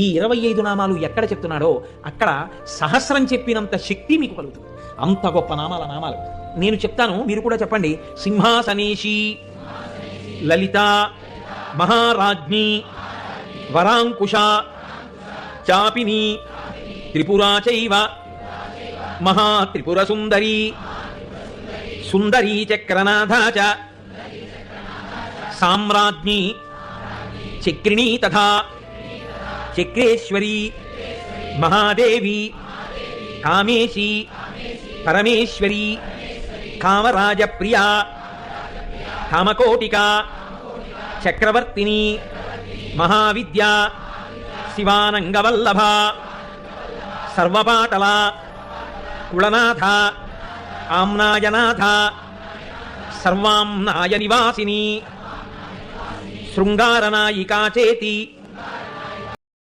ఈ 25 నామాలు ఎక్కడ చెప్తున్నాడో అక్కడ సహస్రం చెప్పినంత శక్తి మీకు కలుగుతుంది. అంత గొప్ప నామాలు నేను చెప్తాను, మీరు కూడా చెప్పండి. సింహాసనేషి, లలిత, మహారాజ్ఞి, వరాంకుశ, చాపిని, త్రిపురా చైవ, మహాత్రిపుర సుందరి, సుందరీ చక్రనాథ చ, సామ్రాజ్ఞి, చక్రిణీ తథా చక్రేశ్వరి, మహాదేవి, కామేశి, పరమేశ్వరి, కామరాజప్రియా, కామకోటిక, చక్రవర్తిని, మహావిద్య, శివానంగవల్లభ, సర్వపాటల, కుళనాథ, ఆమ్నాయనాథ, సర్వాంనాయ నివాసిని, శృంగారనాయికా చేతి,